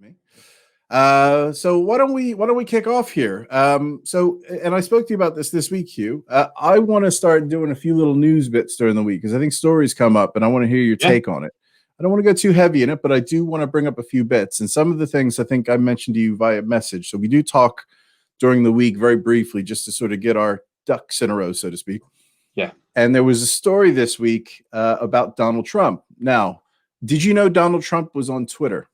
Me. So why don't we kick off here? And I spoke to you about this week, Hugh. I want to start doing a few little news bits during the week because I think stories come up, and I want to hear your Yeah. take on it. I don't want to go too heavy in it, but I do want to bring up a few bits. And some of the things I think I mentioned to you via message. So we do talk during the week very briefly, just to sort of get our ducks in a row, so to speak. Yeah. And there was a story this week about Donald Trump. Now, did you know Donald Trump was on Twitter?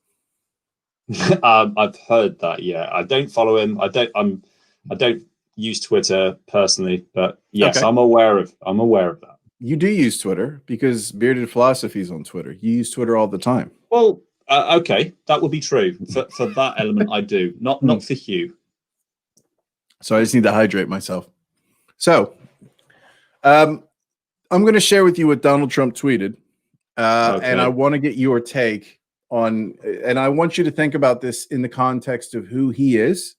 I've heard that. Yeah, I don't follow him. I don't use Twitter personally, but yes, Okay. I'm aware of that. You do use Twitter because Bearded Philosophy is on Twitter. You use Twitter all the time. Well, okay, that would be true for that element. I do not for Huw. So I just need to hydrate myself. So, I'm going to share with you what Donald Trump tweeted, and I want to get your take on. And I want you to think about this in the context of who he is,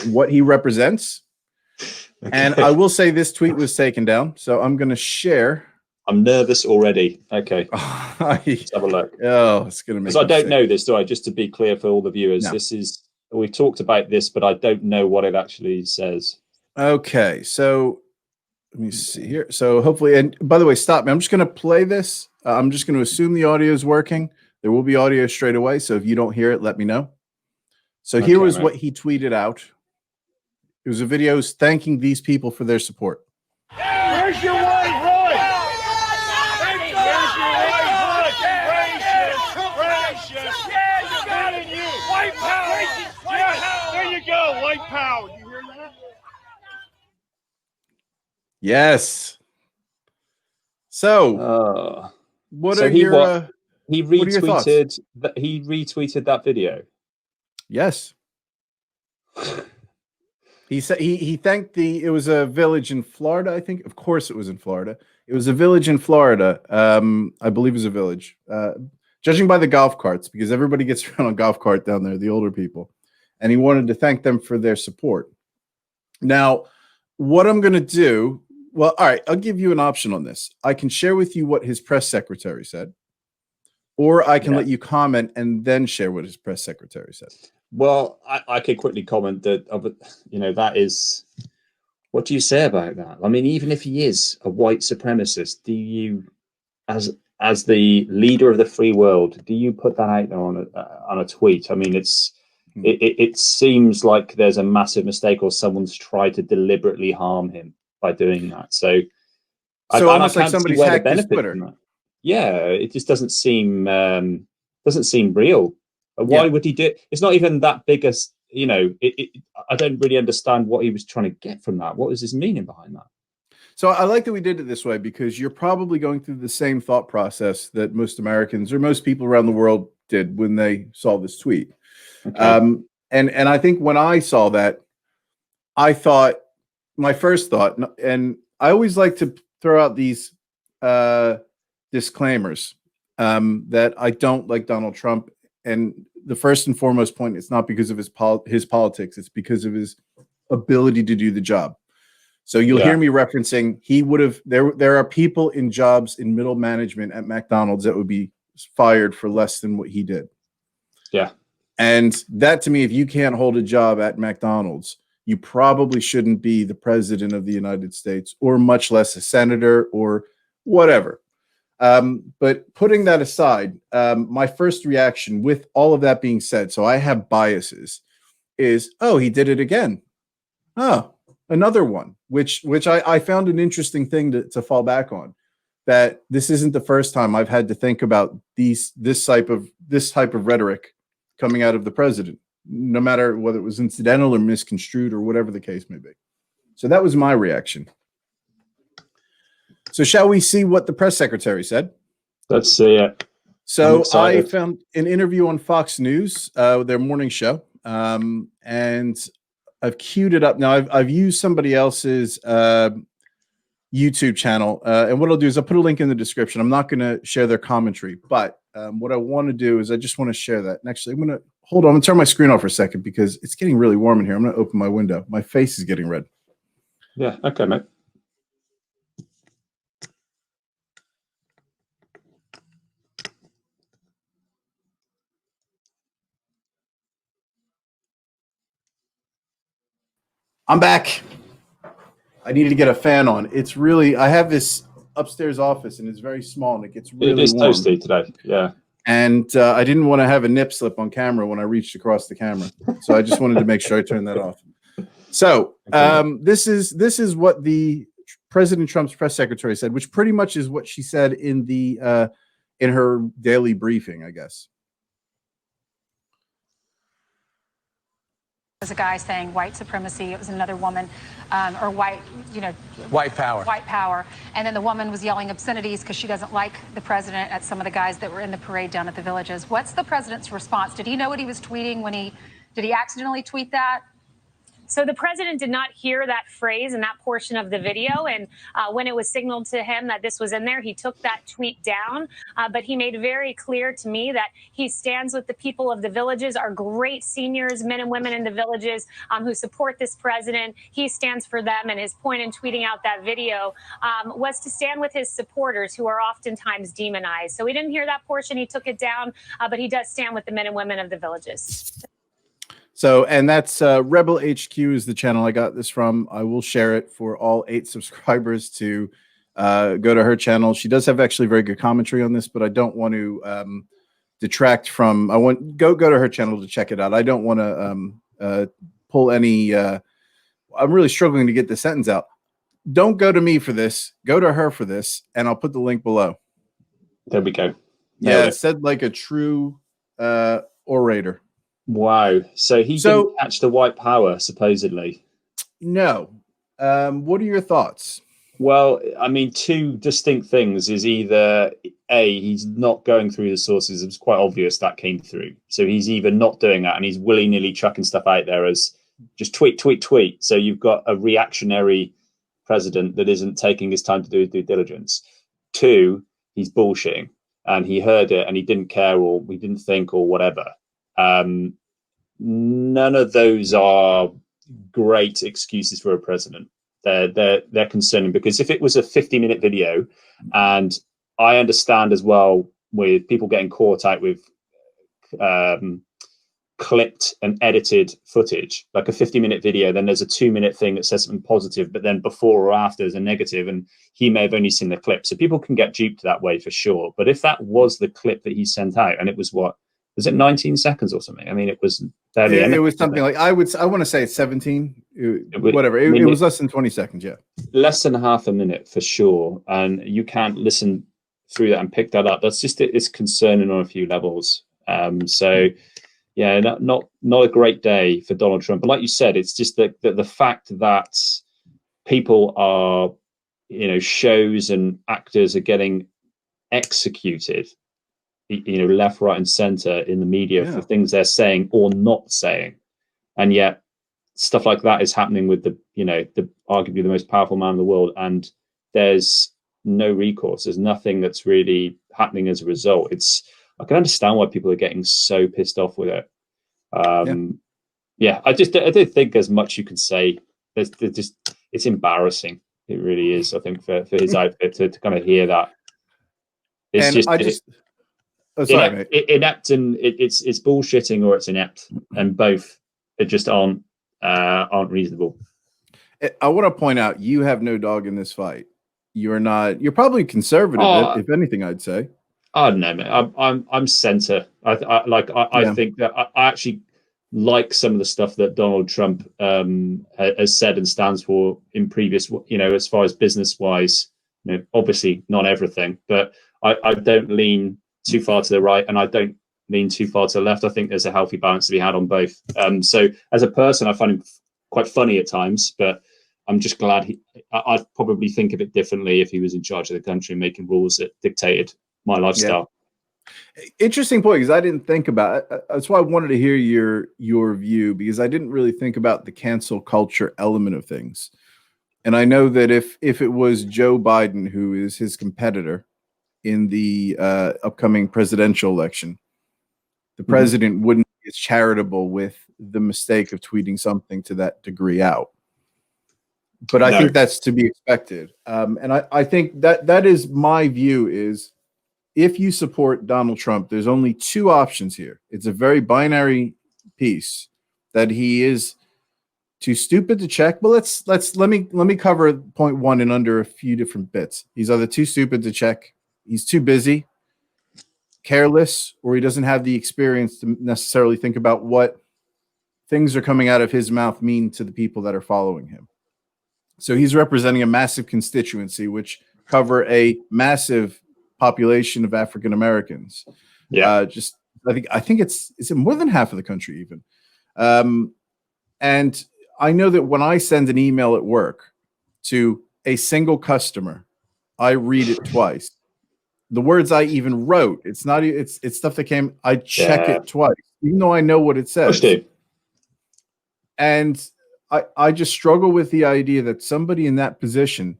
what he represents. Okay. And I will say this tweet was taken down, so I'm going to share. I'm nervous already. Okay, let's have a look. Oh, it's going to make. Because I don't know this, do I? Just to be clear for all the viewers, no. This is we talked about this, but I don't know what it actually says. Okay, so let me see here. So hopefully, and by the way, stop me. I'm just going to play this. I'm just going to assume the audio is working. There will be audio straight away. So if you don't hear it, let me know. So here was what he tweeted out. It was a video thanking these people for their support. Where's your wife, Roy? Where's your wife, Roy? Gracious. Yeah, you got it. White power. Yeah, there you go. White power. You hear that? Yes. So, what are your he retweeted that he retweeted that video? Yes. He said he thanked it was a village in Florida, I think. Of course it was in Florida. It was a village in Florida. I believe it was a village. Judging by the golf carts, because everybody gets around on a golf cart down there, the older people. And he wanted to thank them for their support. Now, what I'm going to do, well, all right, I'll give you an option on this. I can share with you what his press secretary said, or I can let you comment and then share what his press secretary said. Well, I could quickly comment that, that is, what do you say about that? I mean, even if he is a white supremacist, do you, as the leader of the free world, do you put that out there on a tweet? I mean, it seems like there's a massive mistake or someone's tried to deliberately harm him by doing that. So almost like somebody's hacked his Twitter. Yeah, it just doesn't seem real. Why would he do it? It's not even that big a, I don't really understand what he was trying to get from that. What was his meaning behind that? So I like that we did it this way because you're probably going through the same thought process that most Americans or most people around the world did when they saw this tweet. Okay. And I think when I saw that, I thought my first thought, and I always like to throw out these disclaimers that I don't like Donald Trump. And the first and foremost point, it's not because of his politics. It's because of his ability to do the job. So you'll hear me referencing, he would have, there are people in jobs in middle management at McDonald's that would be fired for less than what he did. Yeah. And that to me, if you can't hold a job at McDonald's, you probably shouldn't be the president of the United States, or much less a senator or whatever. But putting that aside, my first reaction with all of that being said, so I have biases, is, oh, he did it again. Oh, another one, which I found an interesting thing to fall back on, that this isn't the first time I've had to think about this type of rhetoric coming out of the president, no matter whether it was incidental or misconstrued or whatever the case may be. So that was my reaction. So shall we see what the press secretary said? Let's see it. So I found an interview on Fox News, their morning show, and I've queued it up. Now I've used somebody else's YouTube channel, and what I'll do is I'll put a link in the description. I'm not going to share their commentary, but what I want to do is I just want to share that. And actually, I'm going to hold on. I'm going to turn my screen off for a second because it's getting really warm in here. I'm going to open my window. My face is getting red. Yeah. Okay, mate. I'm back. I needed to get a fan on. It's really, I have this upstairs office and it's very small and it gets really It is warm. toasty today. Yeah. And I didn't want to have a nip slip on camera when I reached across the camera. So I just wanted to make sure I turned that off. So this is what the President Trump's press secretary said, which pretty much is what she said in the in her daily briefing, I guess. Was a guy saying white supremacy. It was another woman, or white, white power. White power. And then the woman was yelling obscenities because she doesn't like the president at some of the guys that were in the parade down at the Villages. What's the president's response? Did he know what he was tweeting when did he accidentally tweet that? So the president did not hear that phrase in that portion of the video. And when it was signaled to him that this was in there, he took that tweet down. But he made very clear to me that he stands with the people of the Villages, our great seniors, men and women in the Villages who support this president. He stands for them. And his point in tweeting out that video was to stand with his supporters who are oftentimes demonized. So he didn't hear that portion. He took it down. But he does stand with the men and women of the Villages. So, and that's Rebel HQ is the channel I got this from. I will share it for all 8 subscribers to go to her channel. She does have actually very good commentary on this, but I don't want to detract from. I want go to her channel to check it out. I don't want to pull any. I'm really struggling to get the sentence out. Don't go to me for this. Go to her for this, and I'll put the link below. There we go. Yeah, said like a true orator. Wow. So he didn't catch the white power, supposedly. No. What are your thoughts? Well, I mean, 2 distinct things is either A, he's not going through the sources. It was quite obvious that came through. So he's either not doing that and he's willy-nilly chucking stuff out there as just tweet, tweet, tweet. So you've got a reactionary president that isn't taking his time to do his due diligence. 2, he's bullshitting and he heard it and he didn't care or he didn't think or whatever. None of those are great excuses for a president. They're concerning because if it was a 50-minute video, and I understand as well with people getting caught out with clipped and edited footage, like a 50-minute video, then there's a 2-minute thing that says something positive, but then before or after is a negative, and he may have only seen the clip. So people can get duped that way for sure. But if that was the clip that he sent out, and it was was it 19 seconds or something? I mean, it was barely. It was something like I want to say it's 17. Whatever. It was less than 20 seconds. Yeah, less than half a minute for sure. And you can't listen through that and pick that up. That's just it's concerning on a few levels. So yeah, not a great day for Donald Trump. But like you said, it's just the fact that people are, shows and actors are getting executed, left, right, and center in the media for things they're saying or not saying, and yet stuff like that is happening with the arguably the most powerful man in the world, and there's no recourse. There's nothing that's really happening as a result. I can understand why people are getting so pissed off with it. I don't think there's much you can say. It's embarrassing. It really is. I think for his outfit to kind of hear that. Inept and it's bullshitting or it's inept, and both just aren't reasonable. I want to point out you have no dog in this fight. You're probably conservative, if anything, I'd say. Oh no, man. I'm center. I think that I actually like some of the stuff that Donald Trump has said and stands for in previous, as far as business wise. Obviously not everything, but I don't lean too far to the right and I don't lean too far to the left. I think there's a healthy balance to be had on both. So as a person, I find him quite funny at times, but I'm just glad I'd probably think of it differently if he was in charge of the country and making rules that dictated my lifestyle. Yeah. Interesting point, because I didn't think about it. That's why I wanted to hear your view, because I didn't really think about the cancel culture element of things. And I know that if it was Joe Biden, who is his competitor in the upcoming presidential election, the president wouldn't be as charitable with the mistake of tweeting something to that degree out. But I think that's to be expected. And I think that is my view is, if you support Donald Trump, there's only 2 options here. It's a very binary piece that he is too stupid to check. But let me cover point one in under a few different bits. He's either too stupid to check, he's too busy, careless, or he doesn't have the experience to necessarily think about what things are coming out of his mouth mean to the people that are following him. So he's representing a massive constituency, which cover a massive population of African Americans. Yeah. I think it's more than half of the country even. And I know that when I send an email at work to a single customer, I read it twice. The words I even wrote, it's stuff that came, I check it twice, even though I know what it says. And I just struggle with the idea that somebody in that position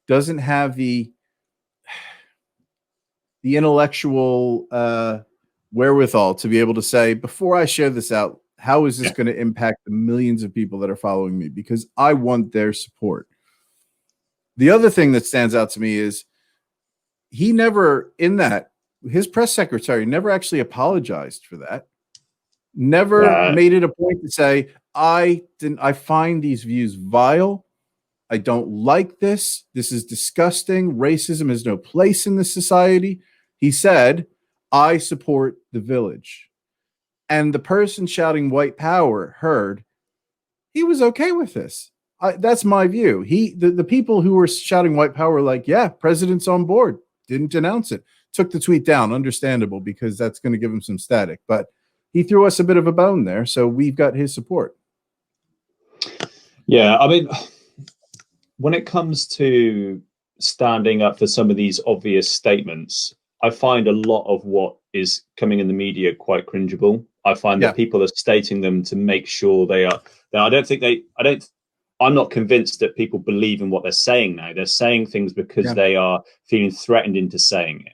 doesn't have the intellectual wherewithal to be able to say, before I share this out, how is this going to impact the millions of people that are following me? Because I want their support. The other thing that stands out to me is he never, his press secretary never actually apologized for that. Never made it a point to say, I find these views vile. I don't like this. This is disgusting. Racism has no place in this society. He said, I support the village. And the person shouting white power heard he was okay with this. That's my view. The people who were shouting white power were like, yeah, president's on board. Didn't denounce it. Took the tweet down. Understandable, because that's going to give him some static. But he threw us a bit of a bone there, so we've got his support. Yeah, I mean, when it comes to standing up for some of these obvious statements, I find a lot of what is coming in the media quite cringeable. I find that people are stating them to make sure they are. I'm not convinced that people believe in what they're saying now. They're saying things because they are feeling threatened into saying it.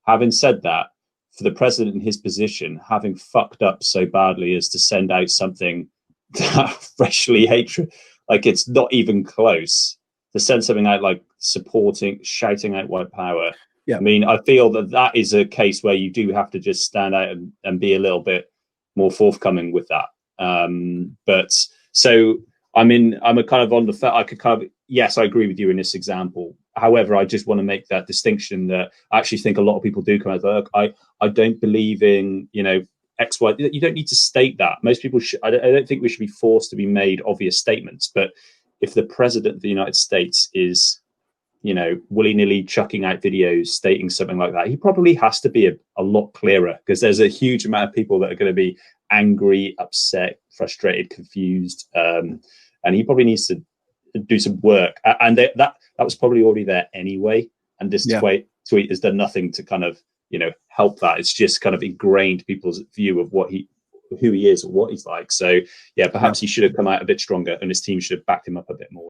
Having said that, for the president in his position, having fucked up so badly as to send out something that freshly hatred, like it's not even close, to send something out like shouting out white power. Yeah. I mean, I feel that is a case where you do have to just stand out and be a little bit more forthcoming with that. But so, I mean, I'm a kind of on the, I could kind of, yes, I agree with you in this example. However, I just want to make that distinction that I actually think a lot of people do come out. I don't believe in, X, Y. You don't need to state that. Most people should. I don't think we should be forced to be made obvious statements. But if the president of the United States is, willy-nilly chucking out videos stating something like that, he probably has to be a lot clearer, because there's a huge amount of people that are going to be angry, upset, frustrated, confused, and he probably needs to do some work. And that was probably already there anyway. And this tweet has done nothing to kind of help that. It's just kind of ingrained people's view of who he is or what he's like. So yeah, perhaps he should have come out a bit stronger, and his team should have backed him up a bit more.